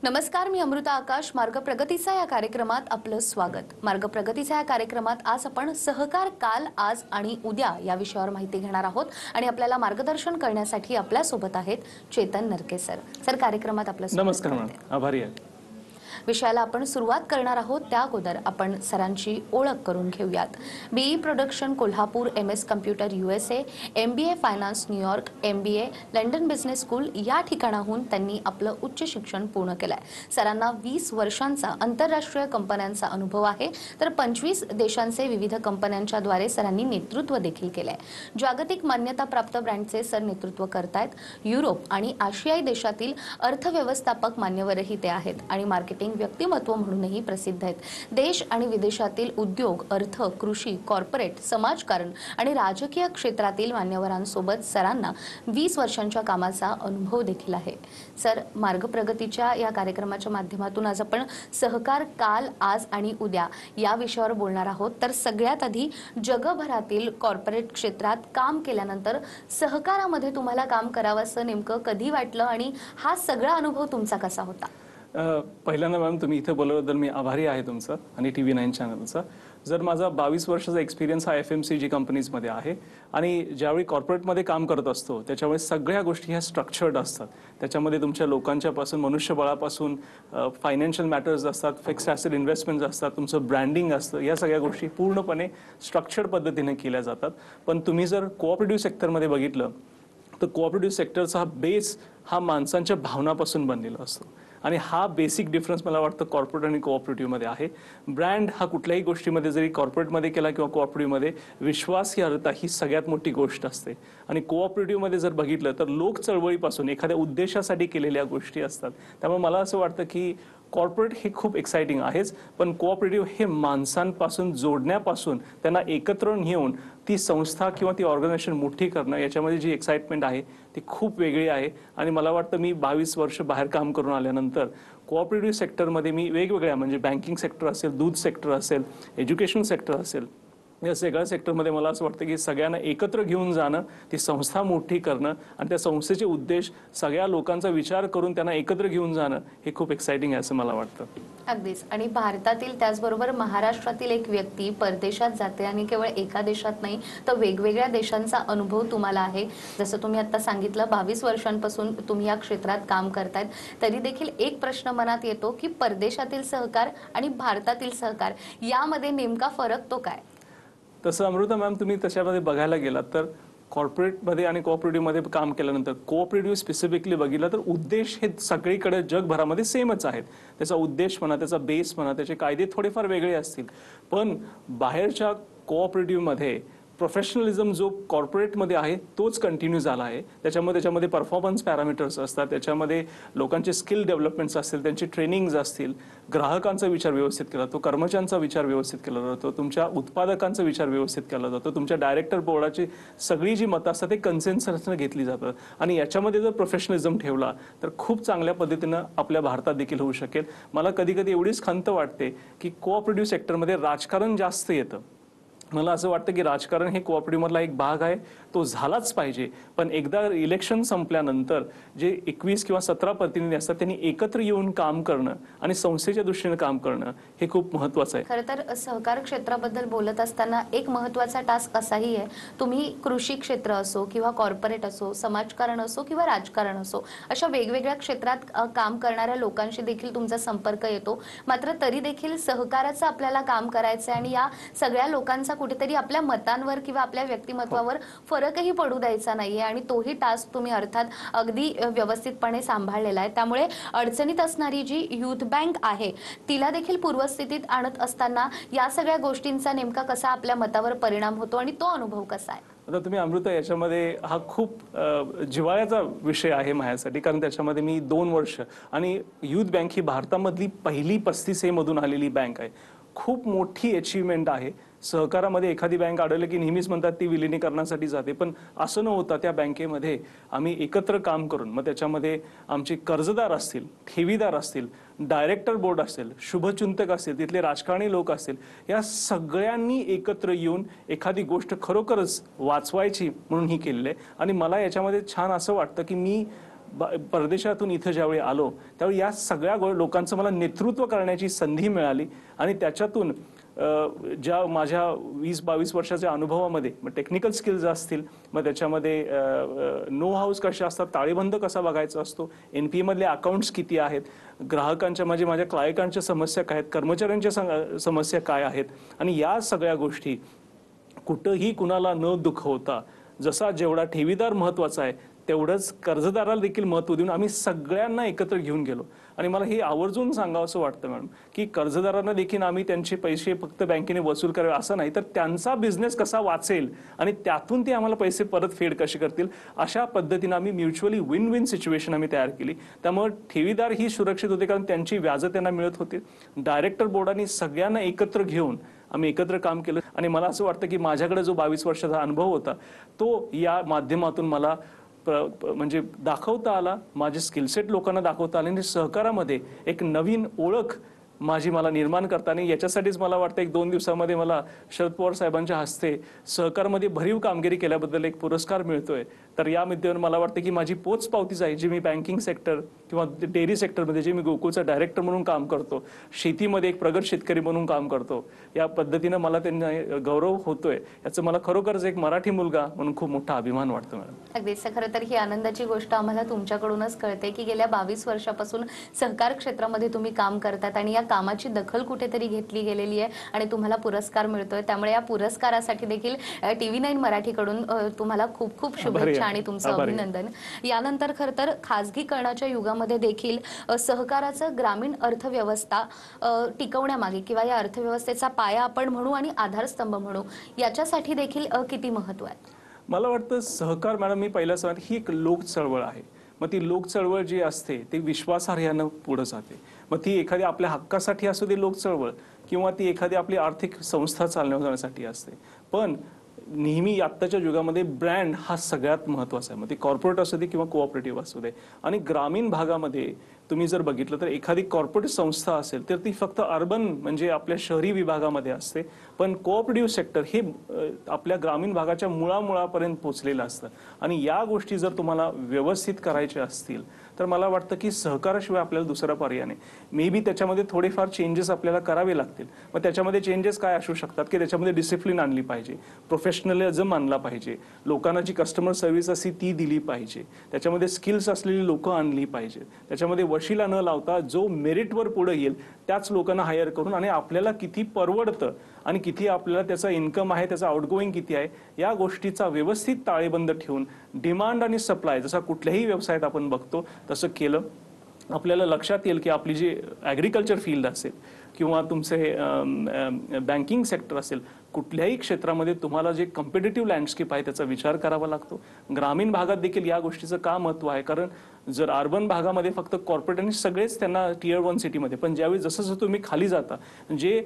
नमस्कार, मी अमृता आकाश. मार्ग प्रगतीचा या कार्यक्रमात आपलं स्वागत. मार्ग प्रगतीचा या कार्यक्रमात आज आपण सहकार काल, आज आणि उद्या या विषयावर माहिती घेणार आहोत आणि आपल्याला मार्गदर्शन करण्यासाठी आपल्या सोबत आहेत चेतन नरके सर. सर, कार्यक्रमात आपलं स्वागत. नमस्कार मॅम, आभारी आहे. विषयाला आपण सुरुवात करणार आहोत त्या अगोदर आपण सरांची ओळख करून घेऊयात. BE production Kolhapur, MS computer USA, MBA finance New York, MBA London business school या ठिकाणाहून त्यांनी आपलं उच्च शिक्षण पूर्ण केलंय. सरांना 20 वर्षांचा आंतरराष्ट्रीय कंपन्यांचा अनुभव आहे, तर 25 देशांचे विविध कंपन्यांच्या द्वारे सरांनी नेतृत्व देखील केलंय. जागतिक मान्यताप्राप्त ब्रँडचे सर नेतृत्व करतायत. युरोप आणि आशियाई देशातील अर्थव्यवस्थापक मान्यवरही ते आहेत आणि मार्केटिंग व्यक्तिमत्व म्हणूनही प्रसिद्ध आहेत. देश आणि विदेशातील उद्योग, अर्थ, कृषी, कॉर्पोरेट, समाजकारण आणि राजकीय क्षेत्रातील मान्यवरांसोबत सरांना 20 वर्षांच्या कामाचा अनुभव देखील आहे. सर, मार्ग प्रगतीच्या या कार्यक्रमाच्या माध्यमातून आज आपण सहकार काल, आज आणि उद्या या विषयावर बोलणार आहोत. तर सगळ्यात आधी जगभरातील कॉर्पोरेट क्षेत्रात काम केल्यानंतर सहकारामध्ये तुम्हाला काम करावंसं नेमकं कधी वाटलं आणि हा सगळा अनुभव तुमचा कसा होता? पहिल्यांदा मॅम, तुम्ही इथे बोलवल्याबद्दल मी आभारी आहे तुमचा आणि TV9 चॅनलचा. जर माझा 22 वर्षाचा एक्सपिरियन्स हा FMCG कंपनीजमध्ये आहे आणि ज्यावेळी कॉर्पोरेटमध्ये काम करत असतो त्याच्यामुळे सगळ्या गोष्टी ह्या स्ट्रक्चर्ड असतात. त्याच्यामध्ये तुमच्या लोकांच्यापासून, मनुष्यबळापासून फायनान्शियल मॅटर्स असतात, फिक्स्ड ॲसेट इन्व्हेस्टमेंट्स असतात, तुमचं ब्रँडिंग असतं. या सगळ्या गोष्टी पूर्णपणे स्ट्रक्चर्ड पद्धतीने केल्या जातात. पण तुम्ही जर कोऑपरेटिव्ह सेक्टरमध्ये बघितलं तर कोऑपरेटिव्ह सेक्टरचा बेस हा माणसांच्या भावनापासून बनलेला असतो आणि हा बेसिक डिफरन्स मला वाटतं कॉर्पोरेट आणि कोऑपरेटिव्हमध्ये आहे. ब्रँड हा कुठल्याही गोष्टीमध्ये जरी कॉर्पोरेटमध्ये केला किंवा कोऑपरेटिव्हमध्ये, विश्वासार्हता ही सगळ्यात मोठी गोष्ट असते. आणि कोऑपरेटिव्हमध्ये जर बघितलं तर लोक चळवळीपासून एखाद्या उद्देशासाठी केलेल्या गोष्टी असतात. त्यामुळे मला असं वाटतं की कॉर्पोरेट हे खूप एक्साइटिंग आहेच, पण कोऑपरेटिव्ह हे माणसांपासून जोडण्यापासून त्यांना एकत्र घेऊन ती संस्था किंवा ती ऑर्गनायझेशन मोठी करणं, याच्यामध्ये जी एक्साइटमेंट आहे ती खूप वेगळी आहे. आणि मला वाटतं मी 22 वर्ष बाहेर काम करून आल्यानंतर कोऑपरेटिव्ह सेक्टरमध्ये मी वेगवेगळ्या, म्हणजे बँकिंग सेक्टर असेल, दूध सेक्टर असेल, एज्युकेशन सेक्टर असेल, या सगळ्या सेक्टरमध्ये मला असं वाटतं की सगळ्यांना एकत्र घेऊन जाणं, ती संस्था मोठी करणं आणि त्या संस्थेचे उद्देश सगळ्या लोकांचा विचार करून त्यांना एकत्र घेऊन जाणं हे खूप एक्साइटिंग आहे असं मला वाटतं. अगदीच. आणि भारतातील त्याचबरोबर महाराष्ट्रातील एक व्यक्ती परदेशात जाते आणि केवळ एका देशात नाही तर वेगवेगळ्या देशांचा अनुभव तुम्हाला आहे. जसं तुम्ही आता सांगितलं, 22 वर्षांपासून तुम्ही या क्षेत्रात काम करतायत. तरी देखील एक प्रश्न मनात येतो की परदेशातील सहकार आणि भारतातील सहकार यामध्ये नेमका फरक तो काय? तसं अमृता मॅम, तुम्ही त्याच्यामध्ये बघायला गेलात तर कॉर्पोरेटमध्ये आणि कोऑपरेटिव्हमध्ये काम केल्यानंतर कोऑपरेटिव्ह स्पेसिफिकली बघितलं तर उद्देश हे सगळीकडे जगभरामध्ये सेमच आहेत. त्याचा उद्देश म्हणा, त्याचा बेस म्हणा, त्याचे कायदे थोडेफार वेगळे असतील, पण बाहेरच्या कोऑपरेटिव्हमध्ये प्रोफेशनलिझम जो कॉर्पोरेटमध्ये आहे तोच कंटिन्यू झाला आहे. त्याच्यामध्ये परफॉर्मन्स पॅरामीटर्स असतात, त्याच्यामध्ये लोकांचे स्किल डेव्हलपमेंट्स असतील, त्यांची ट्रेनिंग्ज असतील, ग्राहकांचा विचार व्यवस्थित केला जातो, कर्मचाऱ्यांचा विचार व्यवस्थित केला जातो, तुमच्या उत्पादकांचा विचार व्यवस्थित केला जातो, तुमच्या डायरेक्टर बोर्डाची सगळी जी मतं असतात ते कन्सेन्ससने घेतली जातात. आणि याच्यामध्ये जर प्रोफेशनलिझम ठेवला तर खूप चांगल्या पद्धतीनं आपल्या भारतात देखील होऊ शकेल. मला कधी कधी एवढीच खंत वाटते की कोऑपरेटिव्ह सेक्टरमध्ये राजकारण जास्त येतं. मला असं वाटतं की राजकारण हे कोऑपरेटिव्हमधला एक भाग आहे, तो झालाच पाहिजे. पण एकदा इलेक्शन संपल्यानंतर जे 21 किंवा 17 प्रतिनिधी असतात त्यांनी एकत्र येऊन काम करणं आणि संस्थेच्या दृष्टीने काम करणं हे खूप महत्त्वाचं आहे. खरं तर सहकार क्षेत्राबद्दल बोलत असताना एक महत्त्वाचा टास्क असाही आहे, तुम्ही कृषी क्षेत्र असो किंवा कॉर्पोरेट असो, समाजकारण असो किंवा राजकारण असो, अशा वेगवेगळ्या क्षेत्रात काम करणाऱ्या लोकांशी देखील तुमचा संपर्क येतो. मात्र तरी देखील सहकाराचं आपल्याला काम करायचं आणि या सगळ्या लोकांचा कुठेतरी आपल्या मतांवर किंवा आपल्या व्यक्तिमत्वावर फरकही पडू द्यायचा नाहीये आणि तोही टास्क तुम्ही अर्थात अगदी व्यवस्थितपणे सांभाळलेला आहे. त्यामुळे अडचणीत असणारी जी युथ बँक आहे तिला देखील पूर्वस्थितीत आणत असताना या सगळ्या गोष्टींचा नेमका कसा आपल्या मतावर परिणाम होतो आणि तो अनुभव कसा आहे? आता तुम्ही अमृता, याच्यामध्ये हा खूप जिव्हाळ्याचा विषय आहे माझ्यासाठी, कारण त्याच्यामध्ये मी 2 वर्ष आणि युथ बँक ही भारतामधली पहिली 35A मधून आलेली बँक आहे. खूप मोठी अचीवमेंट आहे. सहकारामध्ये एखादी बँक आढळली की नेहमीच म्हणतात ती विलिनीकरणासाठी जाते, पण असं न होता त्या बँकेमध्ये आम्ही एकत्र काम करून, मग त्याच्यामध्ये आमचे कर्जदार असतील, ठेवीदार असतील, डायरेक्टर बोर्ड असेल, शुभचिंतक असतील, तिथले राजकारणी लोक असतील, या सगळ्यांनी एकत्र येऊन एखादी गोष्ट खरोखरच वाचवायची म्हणून ही केलेली आहे. आणि मला याच्यामध्ये छान असं वाटतं की मी परदेशातून इथं ज्यावेळी आलो त्यावेळी या सगळ्या लोकांचं मला नेतृत्व करण्याची संधी मिळाली आणि त्याच्यातून ज्या माझ्या 20-22 वर्षाच्या अनुभवामध्ये मग टेक्निकल स्किल्स असतील, मग त्याच्यामध्ये नो हाऊस कशा असतात, ताळेबंद कसा बघायचा असतो, NPA मधले अकाउंट्स किती आहेत, ग्राहकांच्या म्हणजे माझ्या क्लायंटांच्या समस्या काय आहेत, कर्मचाऱ्यांच्या समस्या काय आहेत, आणि या सगळ्या गोष्टी कुठंही कुणाला न दुखवता जसा जेवढा ठेवीदार महत्त्वाचा आहे तेवढंच कर्जदाराला देखील महत्त्व देऊन आम्ही सगळ्यांना एकत्र घेऊन गेलो. आणि मला हे आवर्जून सांगावं असं वाटतं मॅडम की कर्जदारांना देखील आम्ही त्यांचे पैसे फक्त बँकेने वसूल करावे असं नाही, तर त्यांचा बिझनेस कसा वाचेल आणि त्यातून ते आम्हाला पैसे परतफेड कशी करतील अशा पद्धतीने आम्ही म्युच्युअली विन विन सिच्युएशन आम्ही तयार केली. त्यामुळे ठेवीदार ही सुरक्षित होते कारण त्यांची व्याजं त्यांना मिळत होती. डायरेक्टर बोर्डाने सगळ्यांना एकत्र घेऊन आम्ही एकत्र काम केलं आणि मला असं वाटतं की माझ्याकडे जो 22 वर्षाचा अनुभव होता तो या माध्यमातून मला म्हणजे दाखवता आला, माझे स्किलसेट लोकांना दाखवता आले आणि सहकारामध्ये एक नवीन ओळख मला निर्माण करता. आणि याच्यासाठीच मला वाटतं 1-2 दिवसामध्ये मला शरद पवार साहेबांच्या हस्ते सहकारमध्ये भरीव कामगिरी केल्याबद्दल एक पुरस्कार मिळतोय. तर या मुद्द्यावर मला वाटतं की माझी पोचपावतीच आहे, जी मी बँकिंग सेक्टर किंवा डेअरी सेक्टरमध्ये जे मी गोकुळचा डायरेक्टर म्हणून काम करतो, शेतीमध्ये एक प्रगत शेतकरी म्हणून काम करतो, या पद्धतीनं मला त्यांना गौरव होतोय. याचं मला खरोखरच एक मराठी मुलगा म्हणून खूप मोठा अभिमान वाटतो मॅडम. अगदीच. खरं तर ही आनंदाची गोष्ट आम्हाला तुमच्याकडूनच कळते की गेल्या 22 वर्षापासून सहकार क्षेत्रामध्ये तुम्ही काम करतात आणि या कामाची दखल कुठेतरी घेतली गेलेली आहे आणि तुम्हाला पुरस्कार मिळतोय. त्यामुळे या पुरस्कारासाठी देखील TV9 मराठीकडून तुम्हाला खूप खूप शुभेच्छा आणि तुमचं अभिनंदन. यानंतर खरं तर खाजगीकरणाच्या युगामध्ये देखील सहकाराचं ग्रामीण अर्थव्यवस्था टिकवण्यामागे किंवा या अर्थव्यवस्थेचा पाया आपण म्हणू आणि आधारस्तंभ म्हणू याच्यासाठी देखील किती महत्त्व आहे? मला वाटतं सहकार मॅडम मी पहिल्या सांगत ही एक लोक चळवळ आहे. मग ती लोक चळवळ जी असते ती विश्वासार्ह्यानं पुढे जाते. मग ती एखादी आपल्या हक्कासाठी असू दे लोक चळवळ किंवा ती एखादी आपली आर्थिक संस्था चालवण्यासाठी असते, पण नेहमी आत्ताच्या युगामध्ये ब्रँड हा सगळ्यात महत्त्वाचा आहे. मग ती कॉर्पोरेट असू दे किंवा कोऑपरेटिव्ह असू दे. आणि ग्रामीण भागामध्ये तुम्ही जर बघितलं तर एखादी कॉर्पोरेट संस्था असेल तर ती फक्त अर्बन म्हणजे आपल्या शहरी विभागामध्ये असते, पण कोऑपरेटिव्ह सेक्टर हे आपल्या ग्रामीण भागाच्या मुळामुळापर्यंत पोहोचलेलं असतं. आणि या गोष्टी जर तुम्हाला व्यवस्थित करायच्या असतील तर मला वाटतं की सहकाराशिवाय आपल्याला दुसरा पर्याय नाही. मे बी त्याच्यामध्ये थोडेफार चेंजेस आपल्याला करावे लागतील. मग त्याच्यामध्ये चेंजेस काय असू शकतात की त्याच्यामध्ये डिसिप्लिन आणली पाहिजे, प्रोफेशनलिझम आणला पाहिजे, लोकांना जी कस्टमर सर्व्हिस असते ती दिली पाहिजे, त्याच्यामध्ये स्किल्स असलेली लोकं आणली पाहिजे, त्याच्यामध्ये वशिला न लावता जो मेरिटवर पुढे येईल त्याच लोकांना हायर करून आणि आपल्याला किती परवडतं आणि किती आपल्याला त्याचा इन्कम आहे, त्याचा आउटगोईंग किती आहे, या गोष्टीचा व्यवस्थित ताळेबंद ठेवून डिमांड आणि सप्लाय जसा कुठल्याही व्यवसायात आपण बघतो तसं केलं आपल्याला लक्षात येईल की आपली जी ॲग्रिकल्चर फील्ड असेल किंवा तुमचे बँकिंग सेक्टर असेल, कुठल्याही क्षेत्रामध्ये तुम्हाला जे कॉम्पिटिटिव्ह लँडस्केप आहे त्याचा विचार करावा लागतो. ग्रामीण भागात देखील या गोष्टीचं का महत्त्व आहे, कारण जर अर्बन भागामध्ये फक्त कॉर्पोरेट आणि सगळेच त्यांना Tier 1 सिटीमध्ये, पण ज्यावेळी जसं जसं तुम्ही खाली जाता जे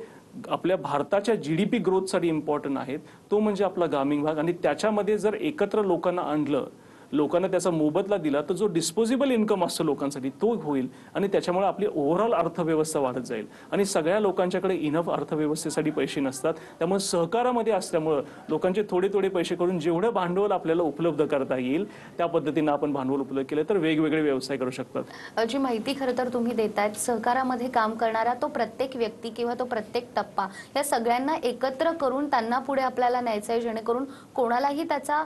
आपल्या भारताच्या GDP ग्रोथसाठी इम्पॉर्टंट आहेत तो म्हणजे आपला ग्रामीण भाग. आणि त्याच्यामध्ये जर एकत्र लोकांना आणलं, लोकांना त्याचा मोबदला दिला तर जो डिस्पोजेबल इन्कम असतो लोकांसाठी तो होईल आणि त्याच्यामुळे आपली ओव्हरऑल अर्थव्यवस्था वाढत जाईल. आणि सगळ्या लोकांच्याकडे इनफ अर्थव्यवस्थेसाठी पैसे नसतात, त्यामुळे सहकारामध्ये असल्यामुळं लोकांचे थोडे थोडे पैसे करून जेवढं भांडवल आपल्याला उपलब्ध करता येईल त्या पद्धतीनं आपण भांडवल उपलब्ध केलं तर वेगवेगळे व्यवसाय करू शकतात. जी माहिती खरं तर तुम्ही देतायत, सहकारामध्ये काम करणारा तो प्रत्येक व्यक्ती किंवा तो प्रत्येक टप्पा या सगळ्यांना एकत्र करून त्यांना पुढे आपल्याला न्यायचं आहे, जेणेकरून कोणालाही त्याचा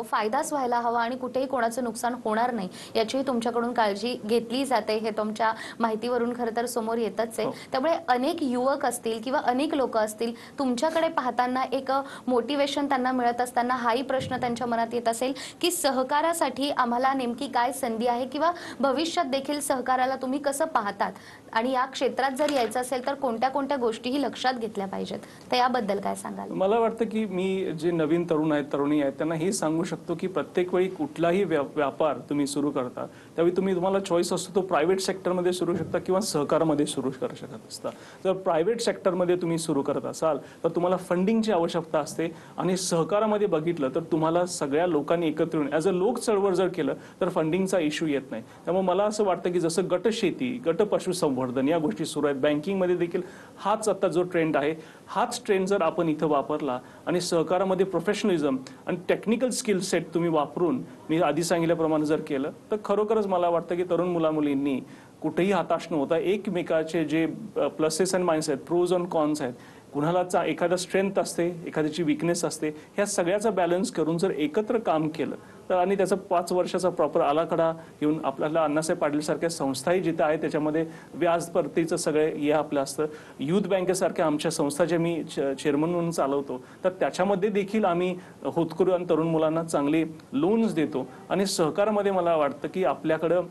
फायदाच व्हायला हवा आणि कुठेही कोणाचं नुकसान होणार नाही याची तुमच्याकडून काळजी घेतली जाते. हे तुमच्या माहितीवरून खरं तर समोर येतच आहे. त्यामुळे अनेक युवक असतील किंवा अनेक लोक असतील तुमच्याकडे पाहताना एक मोटिवेशन त्यांना मिळत असताना हाही प्रश्न त्यांच्या मनात येत असेल की सहकारासाठी आम्हाला नेमकी काय संधी आहे किंवा भविष्यात देखील सहकाराला तुम्ही कसं पाहतात आणि या क्षेत्रात जर यायचं असेल तर कोणत्या कोणत्या गोष्टीही लक्षात घेतल्या पाहिजेत, तर याबद्दल काय सांगाल? मला वाटतं की मी जे नवीन तरुण आहेत तरुणी आहेत त्यांना हे सांगू शकतो की प्रत्येक वेळी कुठलाही व्यापार तुम्ही सुरू करता त्यावेळी तुम्हाला चॉईस असतो तो प्रायव्हेट सेक्टरमध्ये सुरू शकता किंवा सहकारमध्ये सुरू करू शकत असता. जर प्रायव्हेट सेक्टरमध्ये तुम्ही सुरू करत असाल तर तुम्हाला फंडिंगची आवश्यकता असते आणि सहकारामध्ये बघितलं तर तुम्हाला सगळ्या लोकांनी एकत्र येऊन ॲज अ लोक चळवळ जर केलं तर फंडिंगचा इश्यू येत नाही. त्यामुळे मला असं वाटतं की जसं गट शेती, गट पशुसंवर्धन या गोष्टी सुरू आहेत, बँकिंगमध्ये देखील हाच आता जो ट्रेंड आहे हाच ट्रेंड जर आपण इथं वापरला आणि सहकारामध्ये प्रोफेशनलिझम आणि टेक्निकल स्किल सेट तुम्ही वापरून मी आधी सांगितल्याप्रमाणे जर केलं तर खरोखरच मला वाटतं की तरुण मुलामुलींनी कुठेही हताश न होता एकमेकाचे जे प्लसेस अँड माइनस आहेत, प्रोज अँड कॉन्स आहेत, कुणाला एखादा स्ट्रेंथ असते, एखाद्याची विकनेस असते, ह्या सगळ्याचा बॅलन्स करून जर एकत्र काम केलं तर आणि त्याचा 5 वर्षाचा प्रॉपर आराखडा घेऊन आपल्याला अण्णासाहेब पाटील सारख्या संस्थाही जिथे आहेत त्याच्यामध्ये व्याज परतीचं सगळे हे आपलं असतं. युथ बँकेसारख्या आमच्या संस्था ज्या मी चेअरमन म्हणून चालवतो तर त्याच्यामध्ये देखील आम्ही होतकरू आणि तरुण मुलांना चांगले लोन्स देतो. आणि सहकारामध्ये मला वाटतं की आपल्याकडं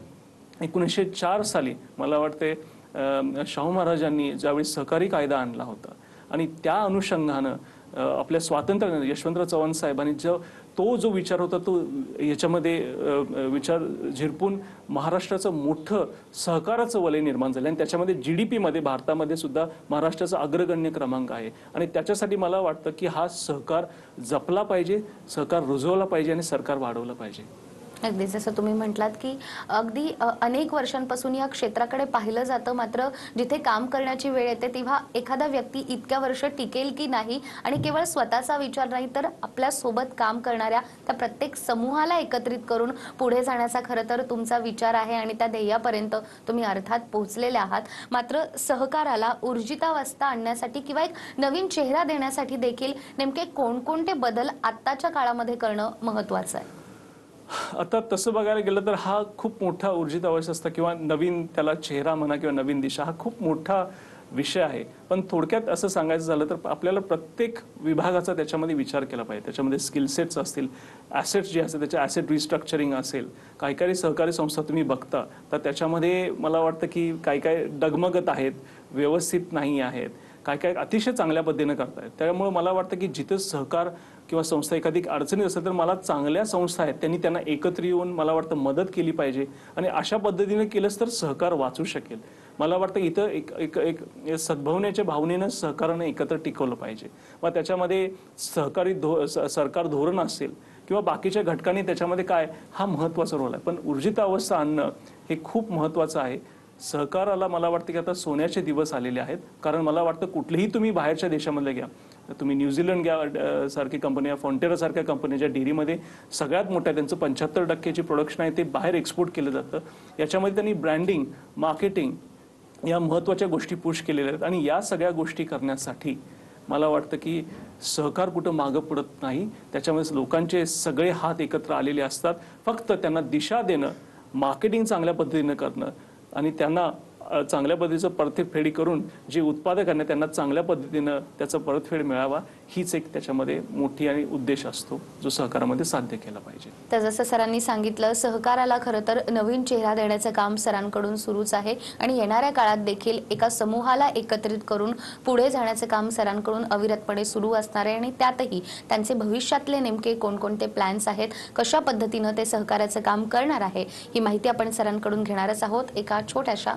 1904 साली मला वाटते शाहू महाराजांनी ज्यावेळी सहकारी कायदा आणला होता आणि त्या अनुषंगानं आपल्या स्वातंत्र्य यशवंतराव चव्हाण साहेबांनी तो जो विचार होता तो याच्यामध्ये विचार झिरपून महाराष्ट्राचं मोठं सहकाराचं वलय निर्माण झालं आणि त्याच्यामध्ये GDP मध्ये भारतामध्ये सुद्धा महाराष्ट्राचा अग्रगण्य क्रमांक आहे. आणि त्याच्यासाठी मला वाटतं की हा सहकार जपला पाहिजे, सहकार रुजवला पाहिजे आणि सरकार वाढवलं पाहिजे. अगदी जसं तुम्ही म्हटलात की अगदी अनेक वर्षांपासून या क्षेत्राकडे पाहिलं जातं, मात्र जिथे काम करण्याची वेळ येते तेव्हा एखादा व्यक्ती इतक्या वर्ष टिकेल की नाही आणि केवळ स्वतःचा विचार नाही तर आपल्या सोबत काम करणाऱ्या त्या प्रत्येक समूहाला एकत्रित करून पुढे जाण्याचा खरं तर तुमचा विचार आहे आणि त्या ध्येयापर्यंत तुम्ही अर्थात पोहोचलेले आहात. मात्र सहकाराला ऊर्जितावस्था आणण्यासाठी किंवा एक नवीन चेहरा देण्यासाठी देखील नेमके कोणकोणते बदल आत्ताच्या काळामध्ये करणं महत्त्वाचं आहे? आता तसं बघायला गेलं तर हा खूप मोठा ऊर्जित अवस्था असता किंवा नवीन त्याला चेहरा म्हणा किंवा नवीन दिशा हा खूप मोठा विषय आहे. पण थोडक्यात असं सांगायचं झालं तर आपल्याला प्रत्येक विभागाचा त्याच्यामध्ये विचार केला पाहिजे. त्याच्यामध्ये स्किल सेट्स असतील, ॲसेट्स जे असतील त्याच्या ॲसेट रिस्ट्रक्चरिंग असेल. काही काही सहकारी संस्था तुम्ही बघता तर त्याच्यामध्ये मला वाटतं की काही काही डगमगत आहेत, व्यवस्थित नाही आहेत, काय काय अतिशय चांगल्या पद्धतीने करतायत. त्यामुळे मला वाटतं की जिथं सहकार किंवा संस्था एखादी अडचणीत असेल तर मला चांगल्या संस्था आहेत त्यांनी त्यांना एकत्र येऊन मला वाटतं मदत केली पाहिजे आणि अशा पद्धतीने केलंच तर सहकार वाचू शकेल. मला वाटतं इथं एक एक एक सद्भावनेच्या भावनेनं सहकारानं एकत्र टिकवलं पाहिजे. मग त्याच्यामध्ये सहकारी सरकार धोरण असेल किंवा बाकीच्या घटकांनी त्याच्यामध्ये काय हा महत्त्वाचा रोल आहे. पण ऊर्जितावस्था आणणं हे खूप महत्त्वाचं आहे. सहकाराला मला वाटतं की आता सोन्याचे दिवस आलेले आहेत. कारण मला वाटतं कुठलेही तुम्ही बाहेरच्या देशामधले घ्या, तुम्ही न्यूझीलंड घ्या सारखी कंपनी, फॉन्टेरा सारख्या कंपनी ज्या डेअरीमध्ये सगळ्यात मोठ्या त्यांचं 75% प्रोडक्शन आहे ते बाहेर एक्सपोर्ट केलं जातं. याच्यामध्ये त्यांनी ब्रँडिंग, मार्केटिंग या महत्त्वाच्या गोष्टी पुश केलेल्या आहेत. आणि या सगळ्या गोष्टी करण्यासाठी मला वाटतं की सहकार कुठं मागं पडत नाही. त्याच्यामध्ये लोकांचे सगळे हात एकत्र आलेले असतात. फक्त त्यांना दिशा देणं, मार्केटिंग चांगल्या पद्धतीनं करणं आणि त्यांना चांगल्या पद्धतीचं परतफेडी करून जे उत्पादक आहेत त्यांना चांगल्या पद्धतीनं त्याचा परतफेड मिळावा हीच एक त्याच्यामध्ये मोठी आणि उद्देश असतो जो सहकारामध्ये साध्य केला पाहिजे. तर जसं सरांनी सांगितलं सहकाराला खरं तर नवीन चेहरा देण्याचं काम सरांकडून सुरूच आहे आणि येणाऱ्या काळात देखील एका समूहाला एकत्रित करून पुढे जाण्याचं काम सरांकडून अविरतपणे सुरू असणार आहे आणि त्यातही त्यांचे भविष्यातले नेमके कोणकोणते प्लॅन्स आहेत, कशा पद्धतीनं ते सहकार्याचं काम करणार आहे ही माहिती आपण सरांकडून घेणारच आहोत एका छोट्याशा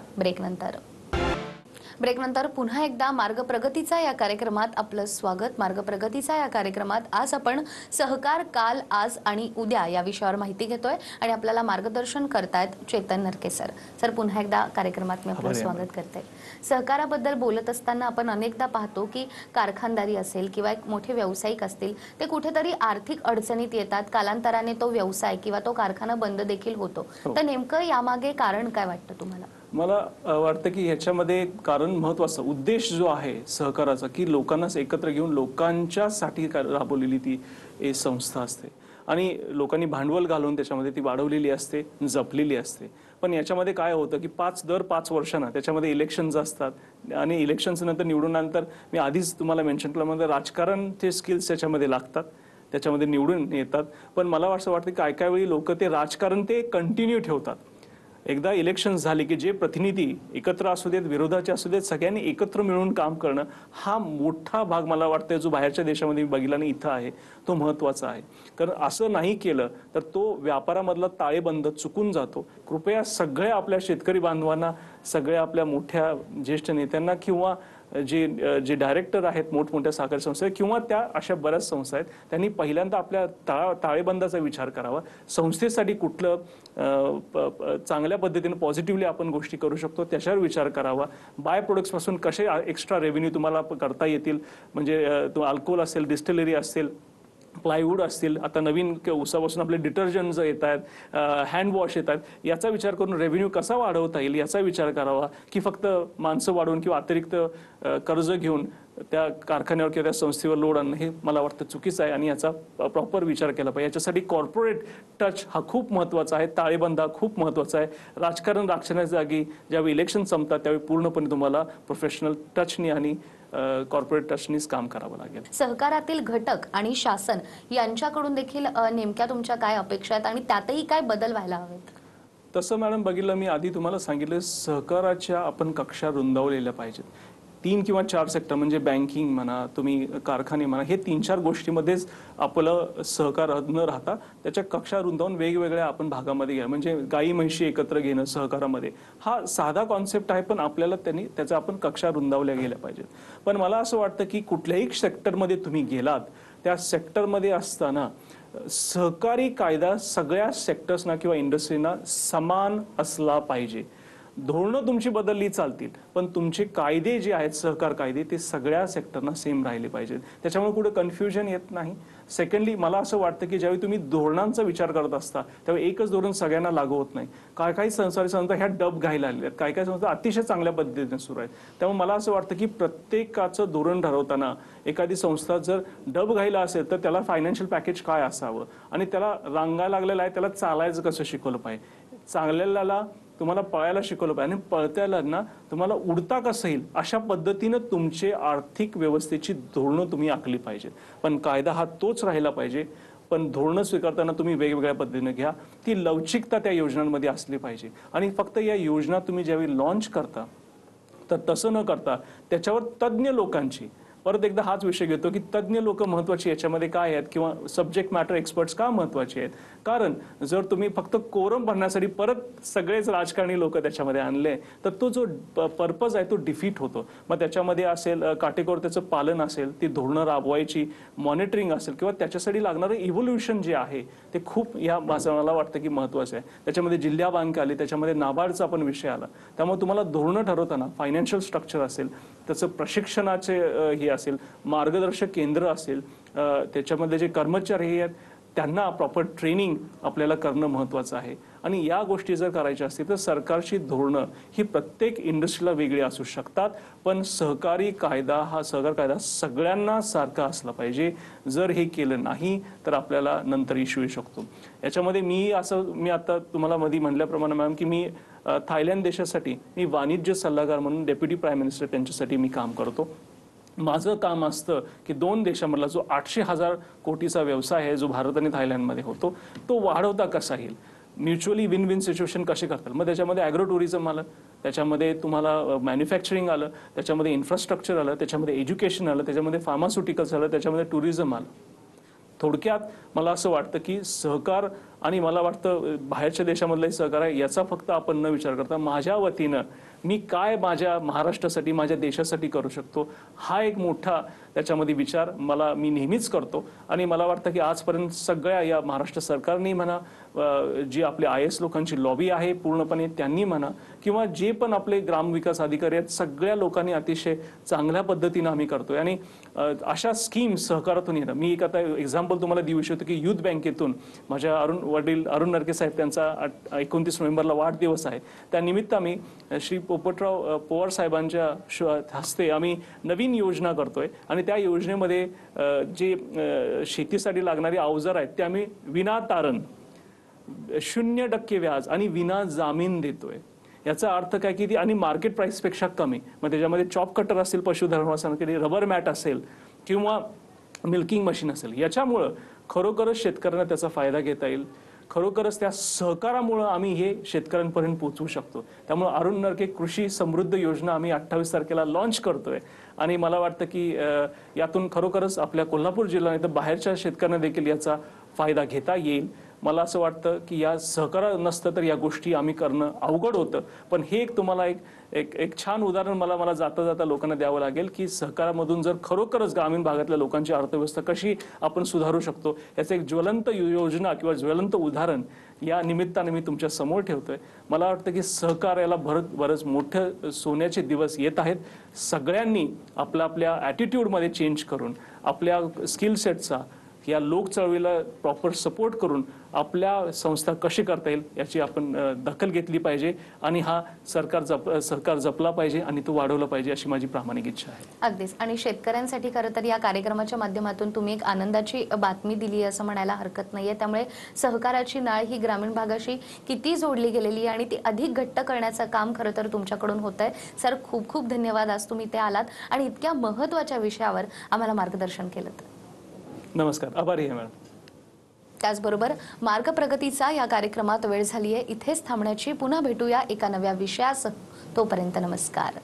ब्रेकनंतर पुन्हा एकदा मार्ग प्रगतीचा या कार्यक्रमात आपलं स्वागत. मार्ग प्रगतीचा या कार्यक्रमात आज आपण सहकार काल, आज आणि उद्या या विषयावर माहिती घेतोय आणि आपल्याला मार्गदर्शन करतायत चेतन नरके सर. सर पुन्हा एकदा कार्यक्रमात मी आपलं स्वागत करते. सहकाराबद्दल बोलत असताना आपण अनेकदा पाहतो की कारखानदारी असेल किंवा एक मोठे व्यावसायिक असतील ते कुठेतरी आर्थिक अडचणीत येतात. कालांतराने तो व्यवसाय किंवा तो कारखाना बंद देखील होतो. तर नेमकं यामागे कारण काय वाटतं तुम्हाला? मला वाटतं की ह्याच्यामध्ये कारण महत्त्वाचं उद्देश जो आहे सहकाराचा की लोकांनाच एकत्र घेऊन लोकांच्यासाठी राबवलेली ती संस्था असते आणि लोकांनी भांडवल घालून त्याच्यामध्ये ती वाढवलेली असते, जपलेली असते. पण याच्यामध्ये काय होतं की दर 5 वर्षांना त्याच्यामध्ये इलेक्शन्स असतात आणि इलेक्शन्स नंतर निवडून आल्यानंतर मी आधीच तुम्हाला मेन्शन केल्यामध्ये राजकारणचे स्किल्स त्याच्यामध्ये लागतात, त्याच्यामध्ये निवडून येतात. पण मला असं वाटतं की काय वेळी लोक ते राजकारण ते कंटिन्यू ठेवतात. एकदा इलेक्शन झाले की जे प्रतिनिधी एकत्र असू देत, विरोधाचे असू देत, सगळ्यांनी एकत्र मिळून काम करणं हा मोठा भाग मला वाटतं जो बाहेरच्या देशामध्ये बघितला नाही इथं आहे तो महत्त्वाचा आहे. कारण असं नाही केलं तर तो व्यापारामधला ताळेबंद चुकून जातो. कृपया सगळ्या आपल्या शेतकरी बांधवांना, सगळ्या आपल्या मोठ्या ज्येष्ठ नेत्यांना किंवा जे जे डायरेक्टर आहेत मोठमोठ्या साखर संस्था किंवा त्या अशा बऱ्याच संस्था आहेत, त्यांनी पहिल्यांदा आपल्या ताळेबंदाचा विचार करावा. संस्थेसाठी कुठलं चांगल्या पद्धतीने पॉझिटिव्हली आपण गोष्टी करू शकतो त्याच्यावर विचार करावा. बाय प्रोडक्ट्सपासून कसे एक्स्ट्रा रेव्हेन्यू तुम्हाला करता येतील, म्हणजे अल्कोहोल असेल, डिस्टिलरी असेल, प्लायवूड असतील, आता नवीन उसापासून आपले डिटर्जंट्स येत आहेत, हँड वॉश येत आहेत, याचा विचार करून रेव्हेन्यू कसा वाढवता येईल याचा विचार करावा, की फक्त माणसं वाढवून किंवा अतिरिक्त कर्ज घेऊन त्या कारखान्यावर किंवा त्या संस्थेवर लोड आणणं हे मला वाटतं चुकीचं आहे आणि याचा प्रॉपर विचार केला पाहिजे. याच्यासाठी कॉर्पोरेट टच हा खूप महत्त्वाचा आहे, ताळेबंद हा खूप महत्त्वाचा आहे. राजकारण राखण्याच्या जागी ज्यावेळी इलेक्शन संपतात त्यावेळी पूर्णपणे तुम्हाला प्रोफेशनल टचनी आणि कॉर्पोरेट टचनीच काम करावं लागेल. सहकारातील घटक आणि शासन यांच्याकडून देखील नेमक्या तुमच्या काय अपेक्षा आहेत आणि त्यातही काय बदल व्हायला हवेत? तसं मॅडम बघितलं, मी आधी तुम्हाला सांगितलं सहकाराच्या आपण कक्षा रुंदावलेल्या पाहिजेत. 3 किंवा 4 सेक्टर म्हणजे बँकिंग म्हणा, तुम्ही कारखाने म्हणा, हे 3-4 गोष्टीमध्येच आपलं सहकार न राहता त्याच्या कक्षा रुंदावून वेगवेगळ्या आपण भागामध्ये घ्या. म्हणजे गाई म्हशी एकत्र घेणं सहकारामध्ये हा साधा कॉन्सेप्ट आहे, पण आपल्याला त्याचा आपण कक्षा रुंदावल्या गेल्या पाहिजेत. पण मला असं वाटतं की कुठल्याही सेक्टरमध्ये तुम्ही गेलात, त्या सेक्टरमध्ये असताना सहकारी कायदा सगळ्या सेक्टर्सना किंवा इंडस्ट्रीना समान असला पाहिजे. धोरणं तुमची बदलली चालतील, पण तुमचे कायदे जे आहेत सहकार कायदे ते सगळ्या सेक्टरना सेम राहिले पाहिजेत. त्याच्यामुळे कुठे कन्फ्युजन येत नाही. सेकंडली मला असं वाटतं की ज्यावेळी तुम्ही धोरणांचा विचार करत असता त्यावेळी एकच धोरण सगळ्यांना लागू होत नाही. काही संस्था ह्या डब घायला आलेल्या आहेत, काही संस्था अतिशय चांगल्या पद्धतीने सुरू आहेत. त्यामुळे मला असं वाटतं की प्रत्येकाचं धोरण ठरवताना एखादी संस्था जर डब घायला असेल तर त्याला फायनान्शियल पॅकेज काय असावं आणि त्याला रांगायला लागलेला आहे त्याला चालायचं कसं शिकवलं पाहिजे, चांगल्याला तुम्हाला पळायला शिकवलं पाहिजे आणि पळत्याला तुम्हाला उडता कसं येईल अशा पद्धतीनं तुमचे आर्थिक व्यवस्थेची धोरणं तुम्ही आखली पाहिजेत. पण कायदा हा तोच राहिला पाहिजे, पण धोरणं स्वीकारताना तुम्ही वेगवेगळ्या पद्धतीने घ्या. ती लवचिकता त्या योजनांमध्ये असली पाहिजे आणि फक्त या योजना तुम्ही ज्यावेळी लॉन्च करता तर तसं न करता त्याच्यावर तज्ज्ञ लोकांची, परत एकदा हाच विषय घेतो की तज्ज्ञ लोक महत्त्वाची याच्यामध्ये काय आहेत किंवा सब्जेक्ट मॅटर एक्सपर्ट्स का महत्त्वाचे आहेत. कारण जर तुम्ही फक्त कोरम भरण्यासाठी परत सगळेच राजकारणी लोक त्याच्यामध्ये आणले तर तो जो पर्पज आहे तो डिफीट होतो. मग त्याच्यामध्ये असेल काटेकोर त्याचं पालन असेल, ती धोरणं राबवायची मॉनिटरिंग असेल किंवा त्याच्यासाठी लागणारं इव्होल्युशन जे आहे ते खूप मला वाटतं की महत्त्वाचं आहे. त्याच्यामध्ये जिल्हा बँक आली, त्याच्यामध्ये नाबार्डचा पण विषय आला. त्यामुळे तुम्हाला धोरणं ठरवताना फायनान्शियल स्ट्रक्चर असेल, त्याचं प्रशिक्षणाचे हे असेल, मार्गदर्शक केंद्र असेल, त्याच्यामध्ये जे कर्मचारी आहेत त्यांना प्रॉपर ट्रेनिंग आपल्याला करणं महत्त्वाचं आहे. आणि या गोष्टी जर करायच्या असतील तर सरकारची धोरणं ही प्रत्येक इंडस्ट्रीला वेगळी असू शकतात, पण सहकारी कायदा सगळ्यांना सारखा असला पाहिजे. जर हे केलं नाही तर आपल्याला नंतर इश्यू येऊ शकतो. याच्यामध्ये मी आता तुम्हाला मध्ये म्हटल्याप्रमाणे मॅम की मी थायलंड देशासाठी मी वाणिज्य सल्लागार म्हणून डेप्युटी प्राईम मिनिस्टर त्यांच्यासाठी मी काम करतो. माझं काम असतं की 2 देशामधला जो 800,000 कोटीचा व्यवसाय आहे जो भारत आणि थायलंडमध्ये होतो तो वाढवता कसा येईल, म्युच्युअली विन विन सिच्युएशन कसे करतात. मग त्याच्यामध्ये ॲग्रो टुरिझम आलं, त्याच्यामध्ये तुम्हाला मॅन्युफॅक्चरिंग आलं, त्याच्यामध्ये इन्फ्रास्ट्रक्चर आलं, त्याच्यामध्ये एज्युकेशन आलं, त्याच्यामध्ये फार्मास्युटिकल्स आलं, त्याच्यामध्ये टुरिझम आलं. थोडक्यात मला असं वाटतं की सहकार, आणि मला वाटतं बाहेरच्या देशामधलाही सहकार आहे, याचा फक्त आपण न विचार करता माझ्या वतीनं मी काय माझ्या महाराष्ट्रासाठी माझ्या देशासाठी करू शकतो हा एक मोठा त्याच्यामध्ये विचार मी नेहमीच करतो. आणि मला वाटतं की आजपर्यंत सगळ्या या महाराष्ट्र सरकारने म्हणा, जी आपले IAS लोकांची लॉबी आहे पूर्णपणे त्यांनी म्हणा, किंवा जे पण आपले ग्रामविकास अधिकारी आहेत सगळ्या लोकांनी अतिशय चांगल्या पद्धतीनं आम्ही करतोय. आणि अशा स्कीम्स सहकारातून येणं, मी एक आता एक्झाम्पल तुम्हाला देऊ इच्छितो की युथ बँकेतून माझ्या वडील अरुण नरके साहेब त्यांचा 29 नोव्हेंबरला वाढदिवस आहे, त्यानिमित्त आम्ही श्री पोपटराव पवार साहेबांच्या हस्ते आम्ही नवीन योजना करतोय. आणि त्या योजनेमध्ये जे शेतीसाठी लागणारी अवजार आहेत ते आम्ही विना तारण 0% व्याज आणि विना जामीन देतोय. याचा अर्थ काय की ती आणि मार्केट प्राइसपेक्षा कमी. मग त्याच्यामध्ये चॉप कटर असेल, पशुधर्मासाठी रबर मॅट असेल किंवा मिल्किंग मशीन असेल, याच्यामुळं खरोखरच शेतकऱ्यांना त्याचा फायदा घेता येईल. खरोखरच त्या सहकारामुळे आम्ही हे शेतकऱ्यांपर्यंत पोहोचवू शकतो. त्यामुळे अरुण नरके कृषी समृद्ध योजना आम्ही 28 तारखेला लॉन्च करतोय. आणि मला वाटतं की यातून खरोखरच आपल्या कोल्हापूर जिल्हा नाही तर बाहेरच्या शेतकऱ्यांना देखील याचा फायदा घेता येईल. मला असं वाटतं की या सहकार नसतं तर या गोष्टी आम्ही करणं अवघड होतं. पण हे एक तुम्हाला एक एक एक छान उदाहरण मला जाता जाता लोकांना द्यावं लागेल की सहकारामधून जर खरोखरच ग्रामीण भागातल्या लोकांची अर्थव्यवस्था कशी आपण सुधारू शकतो याचं एक ज्वलंत योजना किंवा ज्वलंत उदाहरण या निमित्ताने मी तुमच्या समोर ठेवतोय. मला वाटतं की सहकार्याला बरंच मोठे सोन्याचे दिवस येत आहेत. सगळ्यांनी आपल्या ॲटिट्यूडमध्ये चेंज करून आपल्या स्किल सेटचा या लोक चळवळीला प्रॉपर सपोर्ट करून आपल्या संस्था कशी करता येईल याची आपण दखल घेतली पाहिजे आणि हा सरकार जपला पाहिजे आणि तो वाढवला पाहिजे अशी माझी प्रामाणिक इच्छा आहे. अगदीच. आणि शेतकऱ्यांसाठी खरं तर या कार्यक्रमाच्या माध्यमातून तुम्ही एक आनंदाची बातमी दिली असं म्हणायला हरकत नाहीये. त्यामुळे सहकाराची नाळ ही ग्रामीण भागाशी किती जोडली गेलेली आहे आणि ती अधिक घट्ट करण्याचं काम खरं तर तुमच्याकडून होत आहे. सर, खूप खूप धन्यवाद. आज तुम्ही ते आलात आणि इतक्या महत्त्वाच्या विषयावर आम्हाला मार्गदर्शन केलं. नमस्कार. आभारी आहे मॅडम. त्याचबरोबर मार्ग प्रगतीचा या कार्यक्रमात वेळ झाली आहे इथेच थांबण्याची. पुन्हा भेटूया एका नव्या विषयासह. तोपर्यंत नमस्कार.